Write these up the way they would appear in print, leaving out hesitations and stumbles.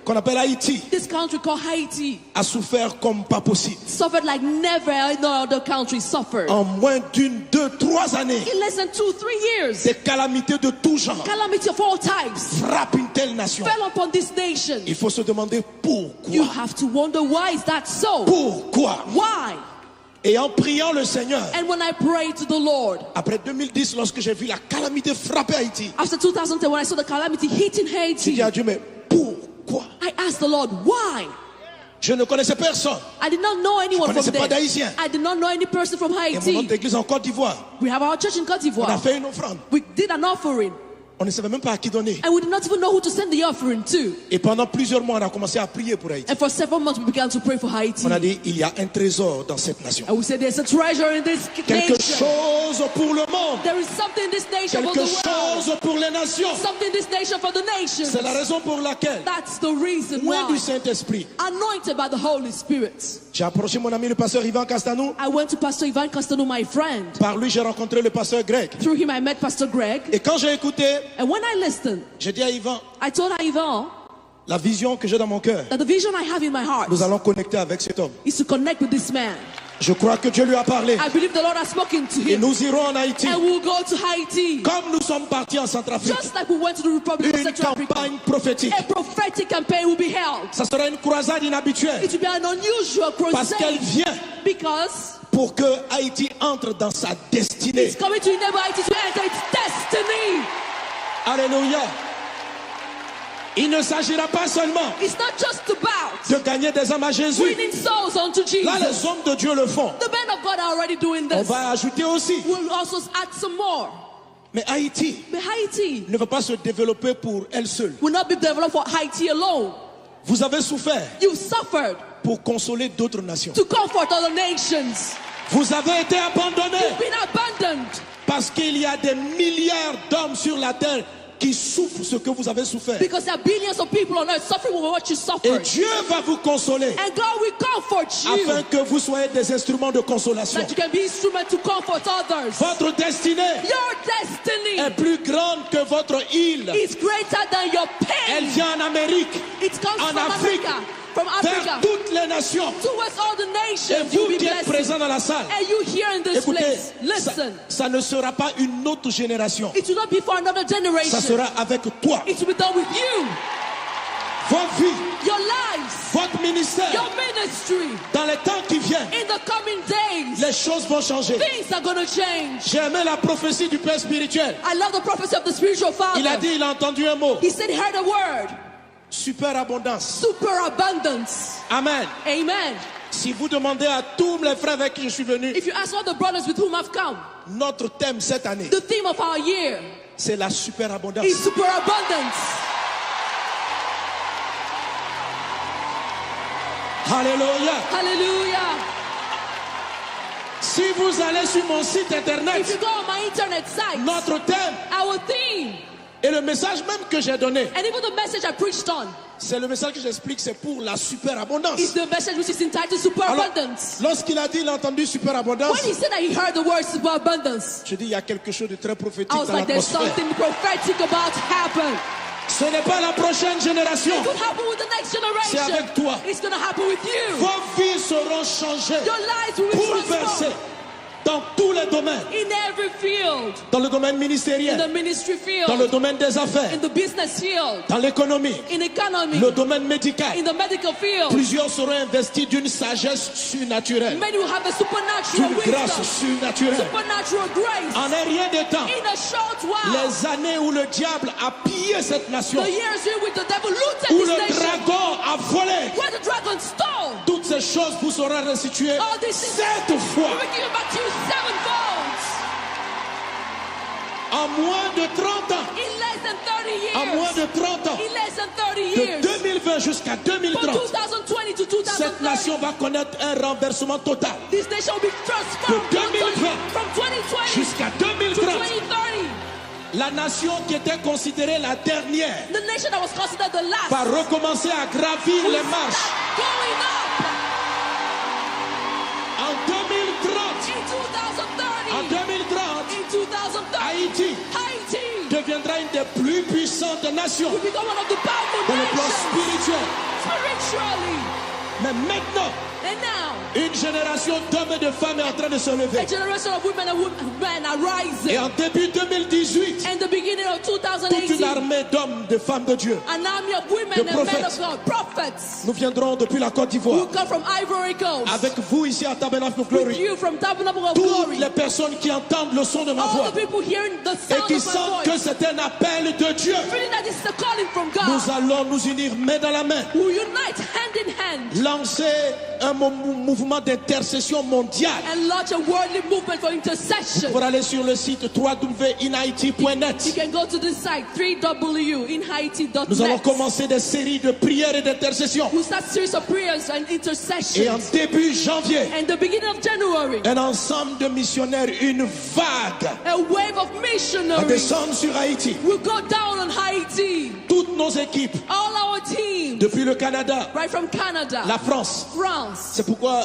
qu'on appelle Haïti, this country called Haiti, a souffert comme pas possible. suffered like never no other country suffered. En moins d'une, 2, 3 années, In less than 2-3 years, des calamités de tout genre calamity of all types frappent une telle nation. fell upon this nation. Il faut se demander pourquoi. You have to wonder, why is that so? Pourquoi? Why? Et en priant le Seigneur, And when I prayed to the Lord, après 2010, lorsque j'ai vu la calamité frapper Haïti, after 2010, when I saw the calamity hitting j'ai Haiti, dit à Dieu, mais pourquoi? I asked the Lord, why? Je ne connaissais personne. I did not know anyone from connaissais pas there. d'Haïtien. I did not know any person from Et mon Haiti. autre église en Côte d'Ivoire, We have our church in Côte on a d'Ivoire. fait une offrande. We did an offering, On ne savait même pas à qui donner. and we did not even know who to send the offering to. Et pendant plusieurs mois, on a commencé à prier pour Haïti. And for several months, we began to pray for Haiti. On a dit, il y a un trésor dans cette nation. And we said, there's a treasure in this Quelque nation. chose pour le monde. There is something in this nation for Quelque the world. chose pour les nations. Something in this nation for the nations. C'est la raison pour laquelle, That's the reason loin du why. Saint-Esprit, Anointed by the Holy Spirit. j'ai approché mon ami le pasteur Ivan Castanou. I went to Pastor Ivan Castano, my friend. Par lui, j'ai rencontré le pasteur Greg. Through him, I met Pastor Greg. Et quand j'ai écouté, And when I listened, j'ai dit à Ivan, I told Ivan la vision que j'ai dans mon cœur, that the vision I have in my heart nous allons connecter avec cet homme. is to connect with this man. Je crois que Dieu lui a parlé. I believe the Lord has spoken to Et him. nous irons en Haïti. And we'll go to Haiti. Comme nous sommes partis en Centrafrique. Just like we went to the Republic of Une Central Africa. campagne prophétique. A prophetic campaign will be held. Ça sera une croisade inhabituelle. It will be an unusual Parce qu'elle crusade. vient Because pour que Haïti entre dans sa destinée. it's coming to enable Haiti to enter its destiny. Alléluia. Il ne s'agira pas seulement It's not just about de gagner des âmes à Jésus. winning souls unto Là, Jesus. les hommes de Dieu le font. The men of God are already doing On this. va ajouter aussi. We'll also add some more. Mais Haïti But Haiti ne va pas se développer pour elle seule. will not be developed for Haiti alone. Vous avez souffert You suffered pour consoler d'autres nations. to comfort other nations. Vous avez été abandonnés You've been abandoned parce qu'il y a des milliards d'hommes sur la terre qui souffrent ce que vous avez souffert. because there are billions of people on earth suffering with what you Et suffered. Dieu va vous consoler And God will comfort you afin que vous soyez des instruments de consolation. that you can be instrument to comfort others. Votre destinée Your destiny est plus grande que votre île. is greater than your Elle pain. vient en Amérique, It comes en from Afrique, Africa, from vers Africa toutes les nations. towards all the Et nations. vous You'll be qui êtes blessed. présents dans la salle, And you here in this écoutez, place, listen. ça ne sera pas une autre génération. It will not be for another Ça generation. sera avec toi. It will be done with you. Votre vie, Your lives, votre ministère, your ministry. dans les temps qui viennent, In the coming days, les choses vont changer. things are going to change. J'ai aimé la prophétie du Père spirituel. I love the prophecy of the spiritual Il a father. dit, il a entendu un mot. He said he heard a word. Superabondance. Superabundance. Amen. Amen. Si vous demandez à tous les frères avec qui je suis venu, If you ask all the brothers with whom I've come, notre thème cette année, the theme of our year c'est la superabondance. is superabundance. Alléluia. Hallelujah. Si vous allez sur mon site If you internet, go on my internet site, notre thème our theme, et le message même que j'ai donné, and even the message I preached on, c'est le message que j'explique, c'est pour la superabondance. is the message which is entitled Superabundance. Lorsqu'il a dit, il a entendu superabondance, When he said that he heard the word superabundance, je dis, il y a quelque chose de très prophétique I was dans like, there's l'atmosphère. something prophetic about to happen. Ce n'est pas la prochaine génération. It could happen with the next C'est generation. avec toi. It's going to happen with you. Vos vies seront changées, Your lives will be bouleversées transformed dans tous les domaines. in every field. Dans le domaine In the ministériel, ministry dans le field, domaine des affaires, in the business field, dans l'économie, in economy, le domaine médical. in the medical field. Plusieurs seront investis d'une sagesse surnaturelle, Many will have a supernatural d'une grâce wisdom, surnaturelle. supernatural grace. En un rien de temps, In a short while, les années où le diable a pillé cette nation, the years in which the devil looted où this le nation, dragon a volé, where the dragon stole, toutes ces choses vous seront restituées all these things 7 fois. will be given back to you sevenfold. En moins de 30 ans, In less than 30 en moins years. de 30 ans, In less than 30 de years. 2020 jusqu'à From 2030, 2020 to cette 2030. nation va connaître un renversement total. This nation will be transformed De 2020 from 2020 Jusqu'à to 2030, 2030. la nation qui était considérée la dernière The nation that was considered the last va recommencer à gravir will les marches. start going up. En 2030, In 2030. en 2030, In 2030. Haïti Haiti deviendra une des plus puissantes nations will become one of the powerful dans le plan nations spirituel, naturally. Mais maintenant, And now, une génération d'hommes et de femmes est en train de se lever. a generation of women and men are rising. Et en début 2018, In the beginning of toute une 2018, armée d'hommes, de femmes de Dieu, an army of women de and men prophets. of God, prophets, nous viendrons depuis la Côte who d'Ivoire. come from Ivory Coast, Avec vous ici à Tabernacle of with Glory. you from Tabernacle of Toutes Glory, les personnes qui entendent le son de ma all voix the people hearing the et sound qui of my sentent que voice, c'est un appel de Dieu, feeling that this is a calling from God, nous allons nous unir main dans la main, who unite hand in hand lancer un mouvement d'intercession mondiale. and launch a worldly movement for intercession. Pour aller sur le site You www.inhaiti.net, can go to the site www.inhaiti.net. nous allons commencer des séries de prières et d'intercession. We'll start series of prayers and Et en intercessions. début janvier, And the beginning of January, un ensemble de missionnaires, une vague, a wave of va missionaries descendre sur Haïti. will go down on Haiti. Toutes nos équipes, All our teams, depuis le Canada, right from Canada, la France. France. C'est pourquoi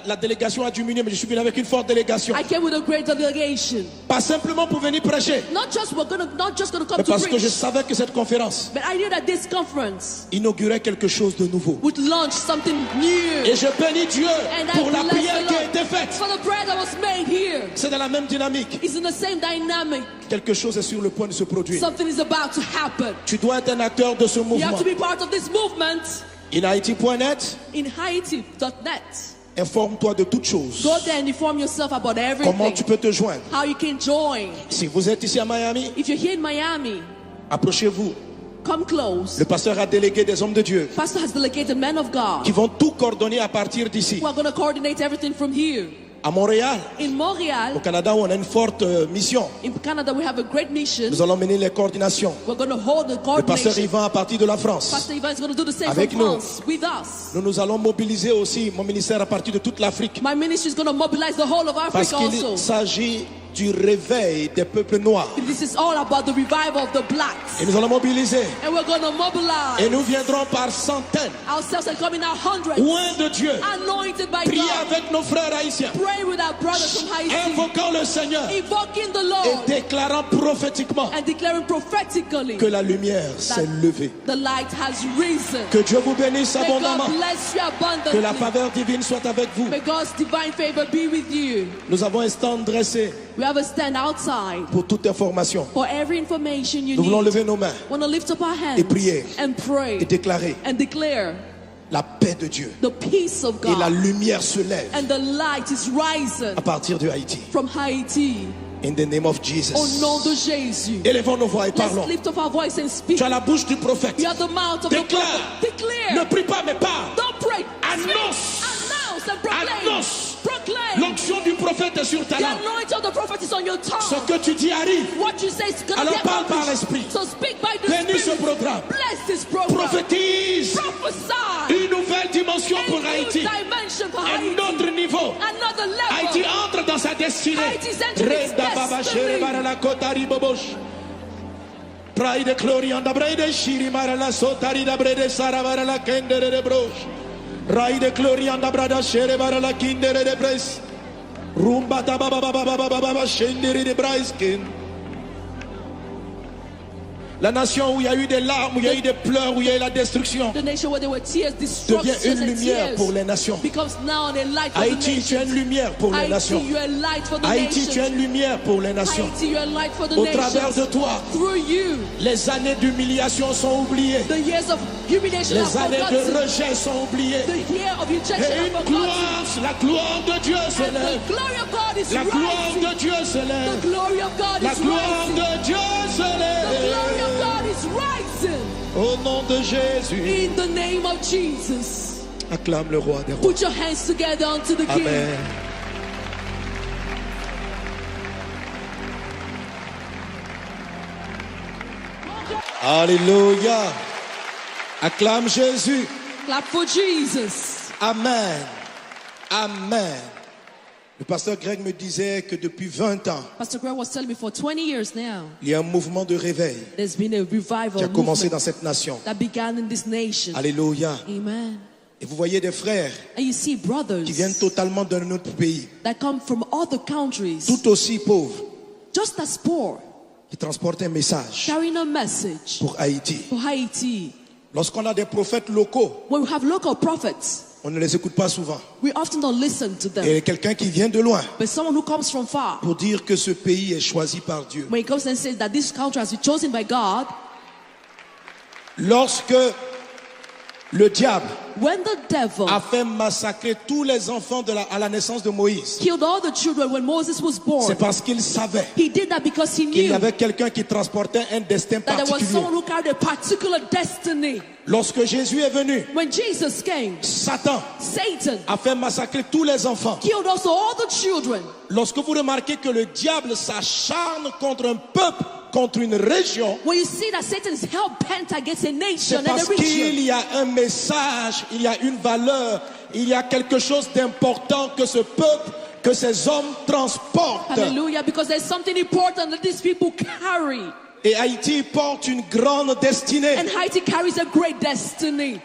la délégation a diminué, mais je suis venu avec une forte délégation. I came with a great delegation. Pas simplement pour venir prêcher, Not just gonna come mais to parce que je preach, savais que cette conférence but I knew that this conference inaugurait quelque chose de nouveau. would launch something new. Et je bénis Dieu And I pour la bless prière the qui a Lord été faite. for the prayer that was made here. C'est dans la même dynamique. It's in the same dynamic. Quelque chose est sur le point de se produire. Something is about to happen. Tu dois être un acteur de ce You mouvement. have to be part of this movement. InHaiti.net, In Haiti.net. informe-toi de toutes choses. Go there and inform yourself about Comment tu everything. peux te joindre? How you can join. Si vous êtes ici à Miami, If you're here in Miami, approchez-vous. come close. Le pasteur a délégué des hommes de Dieu Pastor has delegated men of qui God vont tout coordonner à partir d'ici. who are going to coordinate everything from here. À Montréal, In au Montreal, Canada, où on a une forte mission. in Canada, we have a great mission. Nous allons mener les coordinations. We're going to hold the Le pasteur coordination. Yvan à partir de la France. Pastor Ivan is going to do the same Avec from nous. France with us. Nous allons mobiliser aussi mon ministère à partir de toute l'Afrique. My ministry is going to mobilize the whole of Parce Africa qu'il also. s'agit du réveil des peuples noirs. This is all about the revival of the blacks. Et nous allons mobiliser. And we're going to mobilize Et nous viendrons par centaines, ourselves and come in our hundreds, loin de Dieu, anointed by prier God, avec nos frères haïtiens, pray with our brothers from Haiti, invoquant le Seigneur invoking the et Lord déclarant prophétiquement and declaring prophetically que la lumière s'est levée. the light has risen. Que Dieu vous bénisse May abondamment. God bless you Que la abundantly. faveur divine soit avec vous. May God's divine favor be with you. Nous avons un stand dressé We have a stand outside pour toute information. for every information you Nous voulons need. lever nos mains Want to lift up our hands et prier and pray et déclarer and declare la paix de Dieu. the peace of Et la God, lumière se lève and the light is rising à partir de Haïti. from Haiti. In the name of Au Jesus. nom de Jésus. Élevons nos voix et Let's parlons. lift up our voice and speak. Tu as la bouche du prophète. You are the mouth of the Déclare. prophet. Declare. Ne prie pas mais parle. Don't pray. Annonce. Speak. Announce and proclaim. Annonce. Proclaim. L'onction du prophète est sur ta The langue. anointing of the prophet is on your Ce tongue. que tu dis arrive. What you say is going to Alors be parle par accomplished. l'esprit. So speak by the Bénis ce Spirit. programme. Bless this program. Prophétise Prophesy. une nouvelle dimension A pour new Haïti. dimension for Un Haiti. autre niveau. Another level. Haïti entre dans sa destinée. Haïti's entering its Reda baba destiny. shere bara la kotari bobosh. Pride glory and the brede shiri mara la sotari da brede sara bara la kendere de brosh. Ride glory and the brada shere bara la kindere de bres. Rumba da baba baba baba baba shendere de braiskin. La nation où il y a eu des larmes, où il y a eu des pleurs, où il y a eu la destruction, The nation where there were tears, devient destruction une and lumière tears pour les nations. becomes now a light for Haïti, the tu es une nations. lumière pour les Haïti, nations. you are a light for the Haïti, tu es nations. une lumière pour les nations. Haïti, you are a light for the Au travers de nations. toi, Through you, les années d'humiliation sont oubliées. the years of humiliation are Les années de forgotten. rejet sont oubliées. The year of rejection Et are une forgotten. gloire, la gloire de Dieu se And lève. the glory of God is La gloire rising. de Dieu se The lève. glory of God La is gloire rising. de Dieu se The glory of lève. God is rising. Au nom de Jésus, In the name of Jesus. acclame le roi des rois. Put your hands together unto the King. Amen. Alléluia. Acclame Jésus. Clap for Jesus. Amen. Amen. Le pasteur Greg me disait que depuis 20 ans, Pastor Greg was telling me for 20 years now, il y a un mouvement de réveil there's been a qui revival a commencé movement dans cette nation. that began in this nation. Alléluia. Amen. Et vous voyez des frères And you see brothers qui viennent totalement d'un autre pays, that come from other countries, tout aussi pauvres, just as poor, qui transportent un message carrying a message pour Haïti. for Haiti. Lorsqu'on a des prophètes locaux, When we have local prophets, on ne les écoute pas souvent. we often don't listen to them. Et quelqu'un qui vient de loin But someone who comes from far, pour dire que ce pays est choisi par Dieu. when he comes and says that this country has been chosen by God, Lorsque le diable when the devil a fait massacrer tous les enfants à la naissance de Moïse, killed all the children when Moses was born, c'est parce qu'il savait he did that because he qu'il y knew avait quelqu'un qui transportait un destin that there was particulier. someone who carried a particular destiny. Lorsque Jésus est venu, When Jesus came, Satan Satan a fait massacrer tous les enfants. killed also all the children. Lorsque vous remarquez que le diable s'acharne contre un peuple, contre une région, When you see that Satan is hell-bent against a nation c'est and a parce region, qu'il y a un message, il y a une valeur, il y a quelque chose d'important que ce peuple, que ces hommes transportent. hallelujah, because there's something important that these people carry. Et Haïti porte une grande destinée. And Haiti carries a great destiny.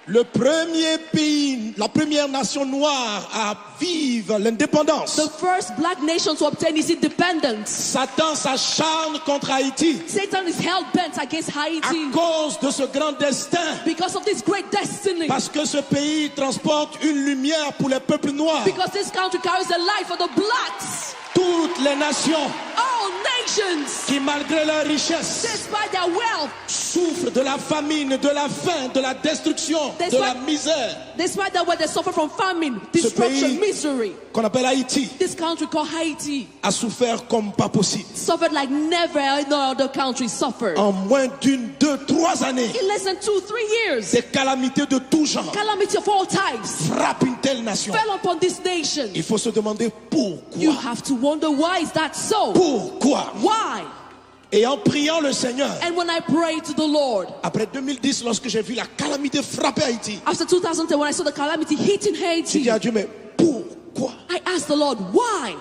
Le premier pays, la première nation noire à vivre l'indépendance. The first black nation to obtain its independence. Satan s'acharne contre Haïti Satan is hell-bent against à Haiti cause de ce grand destin. because of this great destiny. Parce que ce pays transporte une lumière pour les peuples noirs. Because this country carries the light for the blacks. Toutes les nations All nations, qui, malgré leur richesse, despite their wealth, souffrent de la famine, de la faim, de la destruction, de la misère. despite that way they suffer from famine, destruction, pays- misery. Qu'on appelle Haïti, This country called Haiti a souffert comme pas possible. suffered like never no other country suffered. En moins d'une, 2, 3 années, In less than 2-3 years, des calamités de tout genre calamity of all types frappent une telle nation. fell upon this nation. Il faut se demander You pourquoi. have to wonder, why is that so? Pourquoi? Why? Et en priant le Seigneur, And when I prayed to the Lord, après 2010, lorsque j'ai vu la calamité frapper Haïti, after 2010, when I saw the calamity hitting j'ai Haiti, dit à Dieu, mais pourquoi? I asked the Lord, why?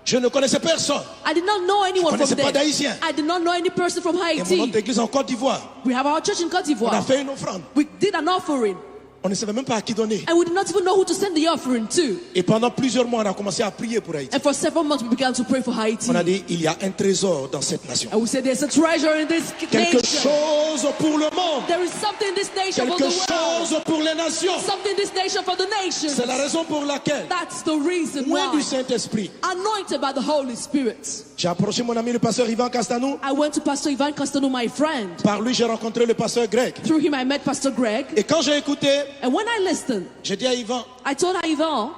Je ne connaissais personne. I did not know anyone from connaissais pas there. d'Haïtien. I did not know any person from Et mon Haiti. autre église en Côte d'Ivoire, We have our church in Côte on a d'Ivoire. fait une offrande. We did an offering, On ne savait même pas à qui donner. and we did not even know who to send the offering to. Et pendant plusieurs mois, on a commencé à prier pour Haïti. And for several months, we began to pray for Haiti. On a dit, il y a un trésor dans cette nation. And we said, there's a treasure in this Quelque nation. chose pour le monde. There is something in this nation for the Quelque world. chose pour les nations. Something in this nation for the nations. C'est la raison pour laquelle, That's the reason loin du why. Saint-Esprit, Anointed by the Holy Spirit. j'ai approché mon ami le pasteur Ivan Castanou. I went to Pastor Ivan Costello, my friend. Par lui, j'ai rencontré le pasteur Greg. Through him, I met Pastor Greg. Et quand j'ai écouté, And when I listened, j'ai dit à Ivan, I told Ivan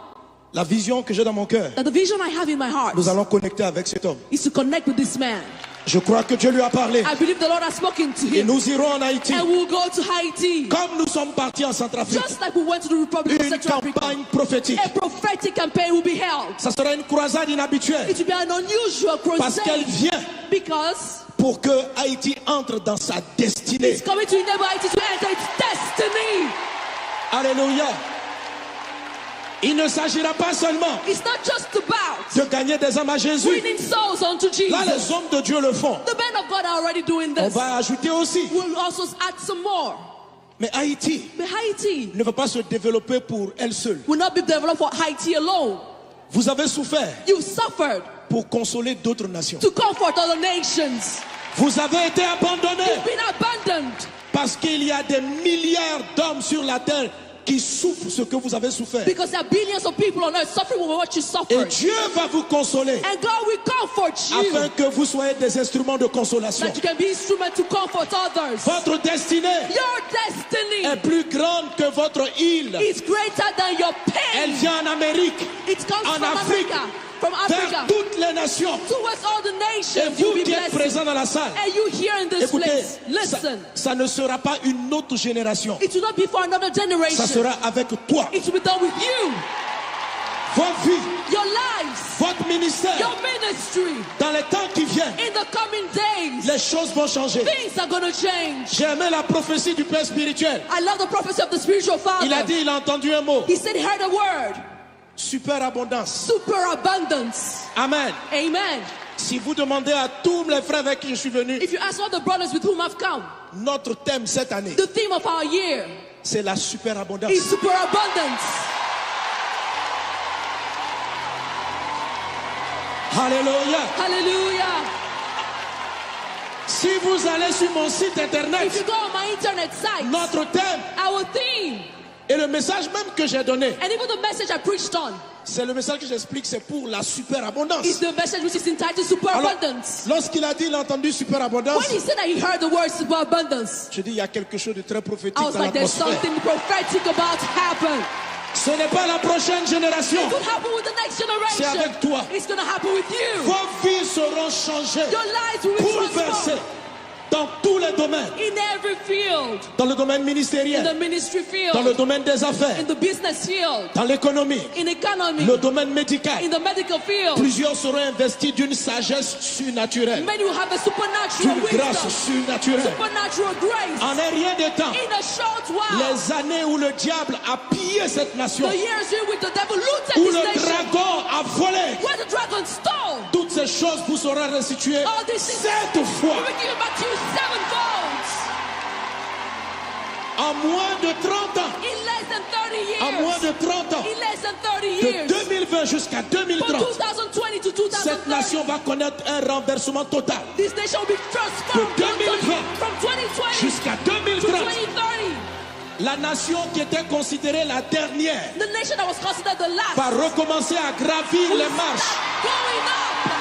la vision que j'ai dans mon cœur, that the vision I have in my heart nous allons connecter avec cet homme. is to connect with this man. Je crois que Dieu lui a parlé. I believe the Lord has spoken to Et him. nous irons en Haïti. And we'll go to Haiti. Comme nous sommes partis en Centrafrique. Just like we went to the Republic of Une Central Africa. campagne prophétique. A prophetic campaign will be held. Ça sera une croisade inhabituelle. It will be an unusual Parce qu'elle crusade vient because pour que Haïti entre dans sa destinée. it's coming to enable Haiti to enter its destiny. Alléluia. Il ne s'agira pas seulement It's not just about de gagner des âmes à Jésus. winning souls unto Là, les Jesus. hommes de Dieu le font. The men of God are already doing On this. va ajouter aussi. We'll also add some more. Mais Haïti But Haiti ne va pas se développer pour elle seule. will not be developed for Haiti alone. Vous avez souffert You suffered pour consoler d'autres nations. to comfort other nations. Vous avez été abandonnés You've been abandoned parce qu'il y a des milliards d'hommes sur la terre qui souffrent ce que vous avez souffert. because there are billions of people on earth suffering with what you Et suffered. Dieu va vous consoler And God will comfort you afin que vous soyez des instruments de consolation. that you can be instrument to comfort others. Votre destinée Your destiny est plus grande que votre île. is greater than your Elle pain. vient en Amérique, It comes en from Afrique, Africa, from vers Africa, toutes les nations. towards all the Et nations. You'll vous be qui êtes blessed. présents dans la salle, And you here in this écoutez, place, ça, listen. ça ne sera pas une autre génération. It will not be for another Ça generation. sera avec toi. It will be done with you, Votre vie, your lives, votre ministère. your ministry. Dans les temps qui viennent, In the coming days, les choses vont changer. things are going to change. J'ai aimé la prophétie du Père spirituel. I love the prophecy of the spiritual father. Il a dit, il a entendu un mot. He said he heard a word, Superabondance. superabundance. Amen. Amen. Si vous demandez à tous les frères avec qui je suis venu, If you ask all the brothers with whom I've come, notre thème cette année, the theme of our year c'est la superabondance. is superabundance. Alléluia. Hallelujah. Si vous allez sur mon site If you internet, go on my internet site, notre thème our theme, et le message même que j'ai donné, and even the message I preached on, c'est le message que j'explique, c'est pour la superabondance. is the message which is entitled Superabundance. Lorsqu'il a dit, il a entendu superabondance, When he said that he heard the word superabundance, je dis, il y a quelque chose de très prophétique I was dans like, there's l'atmosphère. something prophetic about to happen. Ce n'est pas la prochaine génération. It could happen with the next C'est generation. avec toi. It's going to happen with you. Vos vies seront changées, Your lives will be bouleversées transformed dans tous les domaines. in every field. Dans le domaine In ministériel, the ministry dans le field, domaine des affaires, in the business field, dans l'économie, in economy, le domaine médical. in the medical field. Plusieurs seront investis d'une sagesse surnaturelle, Many will have a supernatural d'une grâce wisdom, surnaturelle. supernatural grace. En un rien de temps, In a short while, les années où le diable a pillé cette nation, the years in which the devil looted où this le nation, dragon a volé, where the dragon stole, toutes ces choses vous seront restituées all these things 7 will fois. be given back to you sevenfold. En moins de 30 ans, In less than 30 en moins years. de 30 ans, In less than 30 de years. 2020 jusqu'à From 2030, 2020 to cette 2030, nation va connaître un renversement total. this nation will be transformed De 2020 from 2020 Jusqu'à to 2030, 2030. la nation qui était considérée la dernière The nation that was considered the last va recommencer à gravir will les marches. start going up.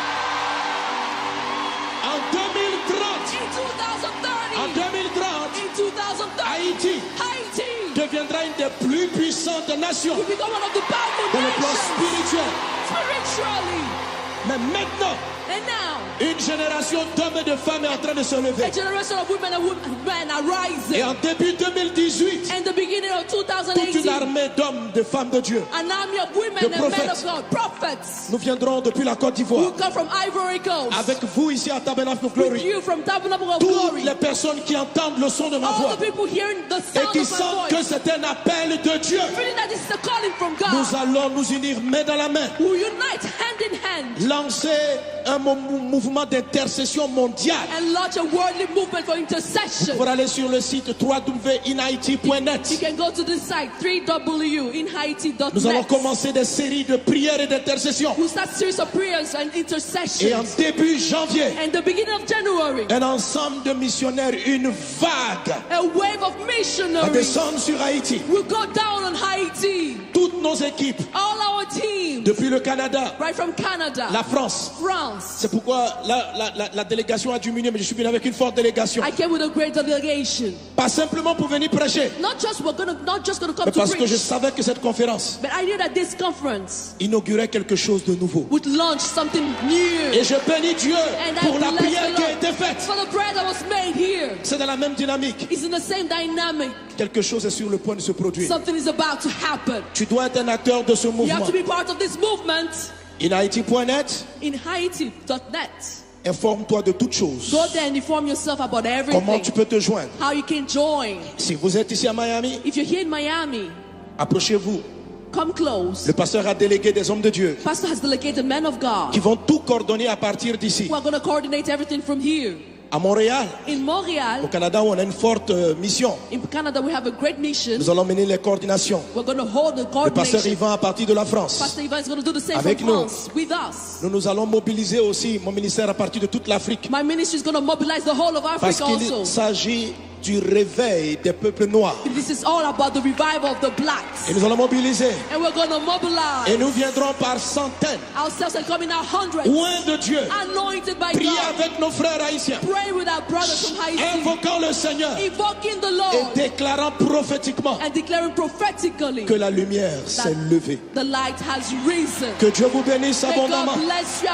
En 2030, In 2030, en 2030, in 2030, Haïti Haïti deviendra une des plus puissantes nations will become one of the powerful dans le plan nations spirituel. spiritually. Mais maintenant, And now, une génération d'hommes et de femmes est en train de se lever. a generation of women and men are rising. Et en début 2018, And the beginning of toute une 2018, armée d'hommes, de femmes de Dieu, an army of women de and men prophètes. of God, prophets, nous viendrons depuis la Côte who d'Ivoire. come from Ivory Coast, Avec vous ici à Tabernacle of with Glory. you from Tabernacle of Toutes Glory, les personnes qui entendent le son de ma all voix the people hearing the et sound qui of my sentent que voice, c'est un appel de Dieu, feeling that this is a calling from nous God, allons nous unir main dans la main, who unite hand in hand lancer un mouvement d'intercession mondiale and launch a worldly movement for intercession. pour aller sur le site You www.inhaiti.net. can go to the site www.inhaiti.net. Nous allons commencer des séries de prières et d'intercession. We'll start series of prayers and Et en intercessions. début janvier, And the beginning of January, un ensemble de missionnaires, une vague a wave of va missionaries descendre sur Haïti. will go down on Haiti. Toutes nos équipes, All our teams, depuis le Canada, right from Canada, la France. France. C'est pourquoi la délégation a diminué, mais je suis venu avec une forte délégation. I came with a great delegation. Pas simplement pour venir prêcher, Not just gonna come mais to parce que je preach, savais que cette conférence but I knew that this conference inaugurait quelque chose de nouveau. would launch something new. Et je bénis Dieu And I pour la bless prière the qui a Lord été faite. for the prayer that was made here. C'est dans la même dynamique. It's in the same dynamic. Quelque chose est sur le point de se produire. Something is about to happen. Tu dois être un acteur de ce You mouvement. have to be part of this movement. InHaiti.net, In Haiti.net. informe-toi de toutes choses. Go there and inform yourself about Comment tu everything. peux te joindre? How you can join. Si vous êtes ici à Miami, If you're here in Miami, approchez-vous. come close. Le pasteur a délégué des hommes de Dieu Pastor has delegated men of qui God vont tout coordonner à partir d'ici. who are going to coordinate everything from here. À Montréal, In au Montreal, Canada, où on a une forte mission. in Canada, we have a great mission. Nous allons mener les coordinations. We're going to hold the Le pasteur coordination. Yvan à partir de la France. Pastor Ivan is going to do the same Avec from nous. France with us. Nous allons mobiliser aussi mon ministère à partir de toute l'Afrique. My ministry is going to mobilize the whole of Parce Africa qu'il also. s'agit du réveil des peuples noirs. This is all about the revival of the blacks. Et nous allons mobiliser. And we're going to Et mobilize nous viendrons par centaines, ourselves and come in our hundreds, loin de Dieu, anointed by prier God, avec nos frères haïtiens, praying with our brothers from Haiti, invoquant le Seigneur invoking the et Lord, déclarant prophétiquement and declaring prophetically que la lumière s'est levée. the light has risen. Que Dieu vous bénisse May abondamment. God bless you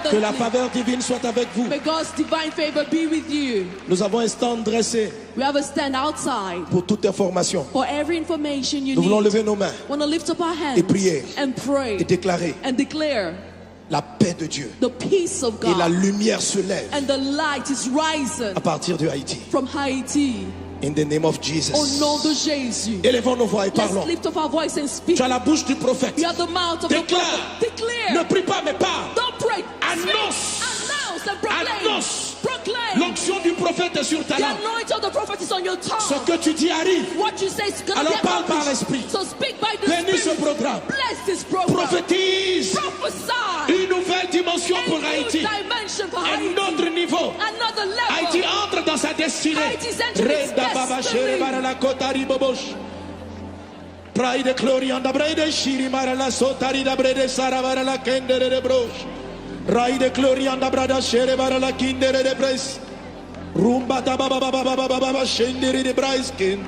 Que la abundantly. faveur divine soit avec vous. May God's divine favor be with you. Nous avons un stand dressé We have a stand outside pour toute information. for every information you Nous voulons need. lever nos mains Want to lift up our hands Et prier. and pray et déclarer and declare la paix de Dieu. the peace of Et la God, lumière se lève and the light is rising à partir de Haïti. from Haiti. In the name of Au Jesus. nom de Jésus. Élevons nos voix et Let's parlons. lift up our voice and speak. Tu as la bouche du prophète. You have the mouth of the Déclare. prophet. Declare. Ne prie pas mais parle. Don't pray. Annonce. Speak. Announce and proclaim. Annonce. Proclaim. L'onction du prophète est sur ta The langue. anointing of the prophet is on your Ce tongue. que tu dis arrive. What you say is going to Alors be parle par accomplished. l'esprit. So speak by the Bénis ce Spirit. programme. Bless this program. Prophétise Prophesy. une nouvelle dimension A pour new Haïti. dimension for Un Haiti. autre niveau niveau. Another Haïti level. entre dans sa destinée. Haïti's entering its Reda baba destiny. shere bara la kotari bobosh. Pride Clorianda Brede Shiri Marala Sotari da Brede Saravara la Kendere de Broche. Raide Clorianda Brada Shere Barala Kindere de Bres. Rumba da Baba Baba Baba Baba Shendere de Braiskin.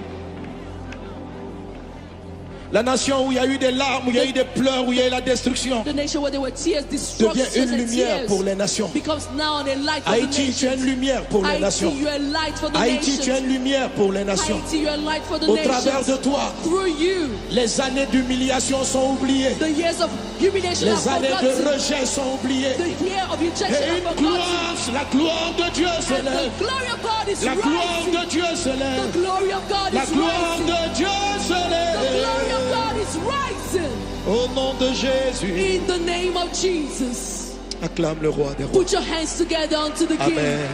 La nation où il y a eu des larmes, où il y a eu des pleurs, où il y a eu la destruction, The nation where there were tears, devient destruction une and lumière tears pour les nations. becomes now a light for Haïti, the tu es une nations. lumière pour les Haïti, nations. you are a light for the Haïti, tu es une nations. lumière pour les nations. Haïti, you are a light for the Au travers de nations. toi, Through you, les années d'humiliation sont oubliées. the years of humiliation Les are années de forgotten. rejet sont oubliées. The year of rejection Et are une forgotten. gloire, la gloire de Dieu And s'élève. the glory of God is La gloire rising. de Dieu The s'élève. glory of God La is gloire rising. de Dieu The glory of s'élève. God is rising. Au nom de Jésus, In the name of Jesus. acclame le roi des rois. Put your hands together unto the King. Amen.